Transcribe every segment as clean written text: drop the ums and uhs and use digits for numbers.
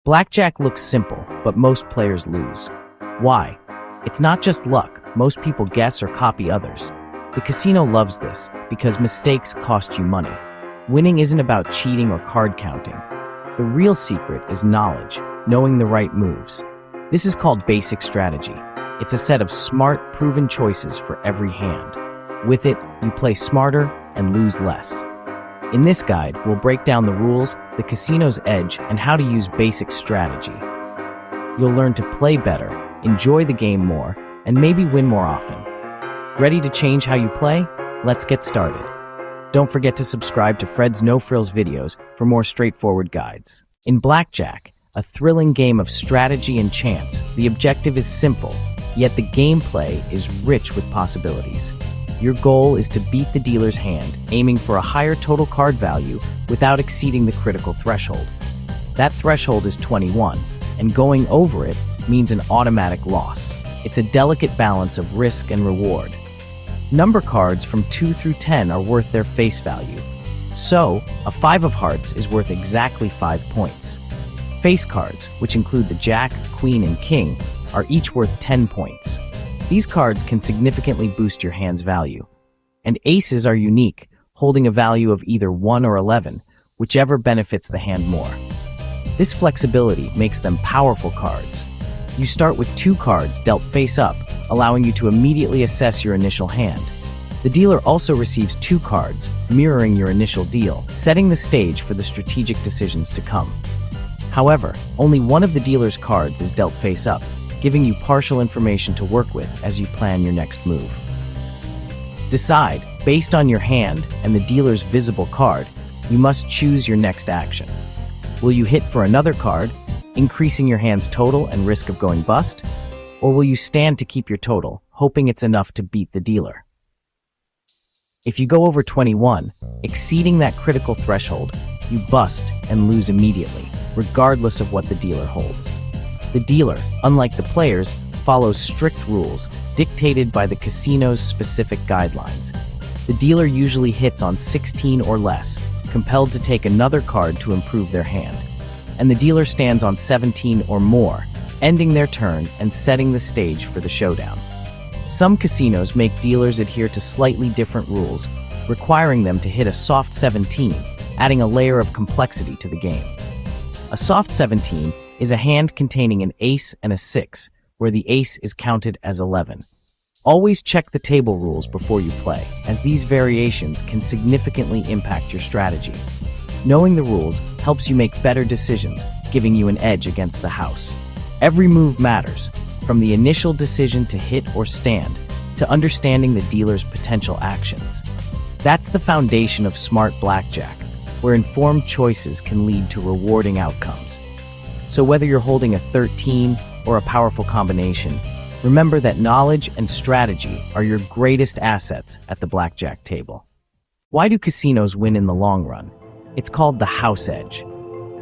Blackjack looks simple, but most players lose. Why? It's not just luck. Most people guess or copy others. The casino loves this because mistakes cost you money. Winning isn't about cheating or card counting. The real secret is knowledge, knowing the right moves. This is called basic strategy. It's a set of smart, proven choices for every hand. With it, you play smarter and lose less. In this guide, we'll break down the rules, the casino's edge, and how to use basic strategy. You'll learn to play better, enjoy the game more, and maybe win more often. Ready to change how you play? Let's get started. Don't forget to subscribe to Fred's No Frills videos for more straightforward guides. In Blackjack, a thrilling game of strategy and chance, the objective is simple, yet the gameplay is rich with possibilities. Your goal is to beat the dealer's hand, aiming for a higher total card value without exceeding the critical threshold. That threshold is 21, and going over it means an automatic loss. It's a delicate balance of risk and reward. Number cards from 2 through 10 are worth their face value. So, a 5 of hearts is worth exactly 5 points. Face cards, which include the Jack, Queen, and King, are each worth 10 points. These cards can significantly boost your hand's value. And aces are unique, holding a value of either 1 or 11, whichever benefits the hand more. This flexibility makes them powerful cards. You start with 2 cards dealt face up, allowing you to immediately assess your initial hand. The dealer also receives 2 cards, mirroring your initial deal, setting the stage for the strategic decisions to come. However, only one of the dealer's cards is dealt face up, giving you partial information to work with as you plan your next move. Decide, based on your hand and the dealer's visible card, you must choose your next action. Will you hit for another card, increasing your hand's total and risk of going bust? Or will you stand to keep your total, hoping it's enough to beat the dealer? If you go over 21, exceeding that critical threshold, you bust and lose immediately, regardless of what the dealer holds. The dealer, unlike the players, follows strict rules dictated by the casino's specific guidelines. The dealer usually hits on 16 or less, compelled to take another card to improve their hand. And the dealer stands on 17 or more, ending their turn and setting the stage for the showdown. Some casinos make dealers adhere to slightly different rules, requiring them to hit a soft 17, adding a layer of complexity to the game. A soft 17 is a hand containing an ace and a 6, where the ace is counted as 11. Always check the table rules before you play, as these variations can significantly impact your strategy. Knowing the rules helps you make better decisions, giving you an edge against the house. Every move matters, from the initial decision to hit or stand, to understanding the dealer's potential actions. That's the foundation of smart blackjack, where informed choices can lead to rewarding outcomes. So whether you're holding a 13 or a powerful combination, remember that knowledge and strategy are your greatest assets at the blackjack table. Why do casinos win in the long run? It's called the house edge.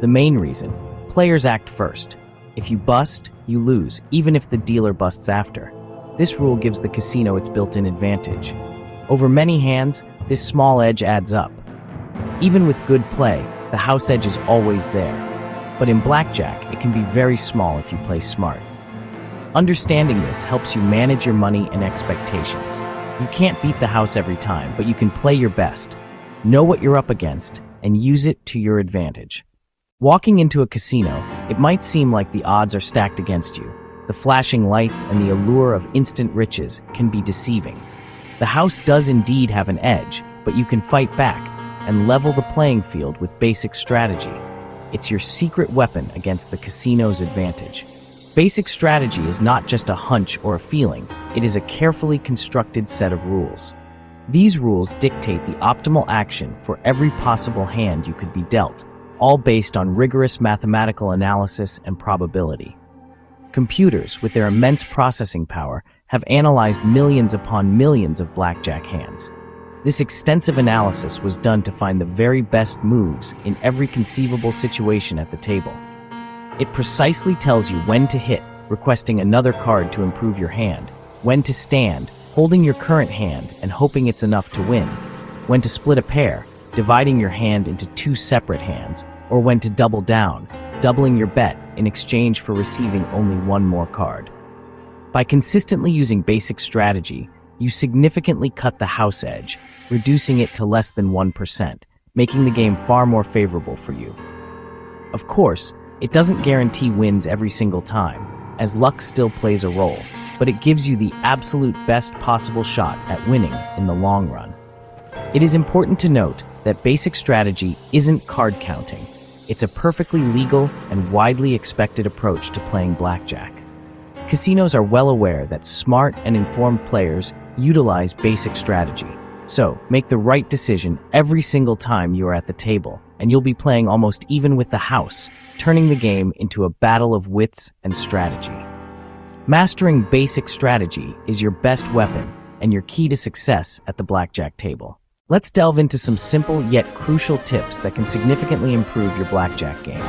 The main reason, players act first. If you bust, you lose, even if the dealer busts after. This rule gives the casino its built-in advantage. Over many hands, this small edge adds up. Even with good play, the house edge is always there. But in blackjack, it can be very small if you play smart. Understanding this helps you manage your money and expectations. You can't beat the house every time, but you can play your best. Know what you're up against and use it to your advantage. Walking into a casino, it might seem like the odds are stacked against you. The flashing lights and the allure of instant riches can be deceiving. The house does indeed have an edge, but you can fight back and level the playing field with basic strategy. It's your secret weapon against the casino's advantage. Basic strategy is not just a hunch or a feeling, it is a carefully constructed set of rules. These rules dictate the optimal action for every possible hand you could be dealt, all based on rigorous mathematical analysis and probability. Computers, with their immense processing power, have analyzed millions upon millions of blackjack hands. This extensive analysis was done to find the very best moves in every conceivable situation at the table. It precisely tells you when to hit, requesting another card to improve your hand, when to stand, holding your current hand and hoping it's enough to win, when to split a pair, dividing your hand into 2 separate hands, or when to double down, doubling your bet in exchange for receiving only one more card. By consistently using basic strategy, you significantly cut the house edge, reducing it to less than 1%, making the game far more favorable for you. Of course, it doesn't guarantee wins every single time, as luck still plays a role, but it gives you the absolute best possible shot at winning in the long run. It is important to note that basic strategy isn't card counting. It's a perfectly legal and widely expected approach to playing blackjack. Casinos are well aware that smart and informed players utilize basic strategy. So, make the right decision every single time you are at the table, and you'll be playing almost even with the house, turning the game into a battle of wits and strategy. Mastering basic strategy is your best weapon and your key to success at the blackjack table. Let's delve into some simple yet crucial tips that can significantly improve your blackjack game.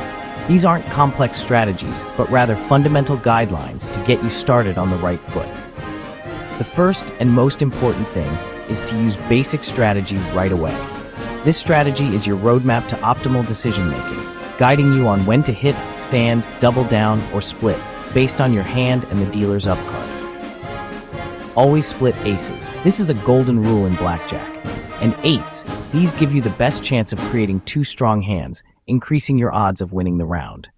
These aren't complex strategies, but rather fundamental guidelines to get you started on the right foot. The first and most important thing is to use basic strategy right away. This strategy is your roadmap to optimal decision-making, guiding you on when to hit, stand, double down, or split, based on your hand and the dealer's up card. Always split aces. This is a golden rule in blackjack. And eights, these give you the best chance of creating two strong hands, increasing your odds of winning the round.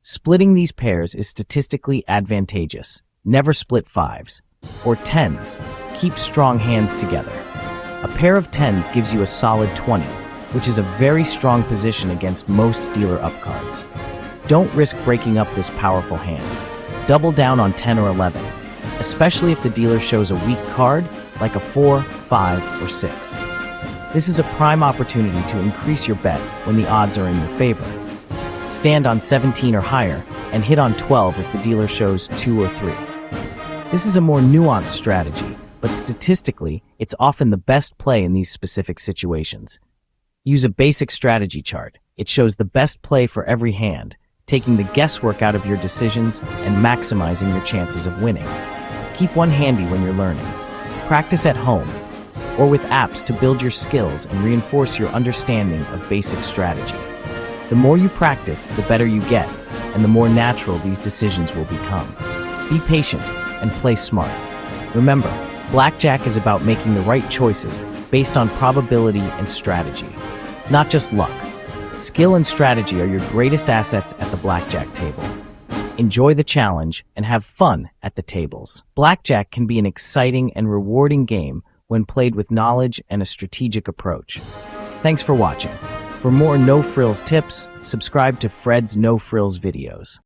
Splitting these pairs is statistically advantageous. Never split fives. Or tens. Keep strong hands together. A pair of tens gives you a solid 20, which is a very strong position against most dealer up cards. Don't risk breaking up this powerful hand. Double down on 10 or 11, especially if the dealer shows a weak card like a 4, 5, or 6. This is a prime opportunity to increase your bet when the odds are in your favor. Stand on 17 or higher and hit on 12 if the dealer shows 2 or 3. This is a more nuanced strategy, but statistically, it's often the best play in these specific situations. Use a basic strategy chart. It shows the best play for every hand, taking the guesswork out of your decisions and maximizing your chances of winning. Keep one handy when you're learning. Practice at home or with apps to build your skills and reinforce your understanding of basic strategy. The more you practice, the better you get, and the more natural these decisions will become. Be patient and play smart. Remember, blackjack is about making the right choices based on probability and strategy, not just luck. Skill and strategy are your greatest assets at the blackjack table. Enjoy the challenge and have fun at the tables. Blackjack can be an exciting and rewarding game when played with knowledge and a strategic approach. Thanks for watching. For more no-frills tips, subscribe to Fred's No Frills videos.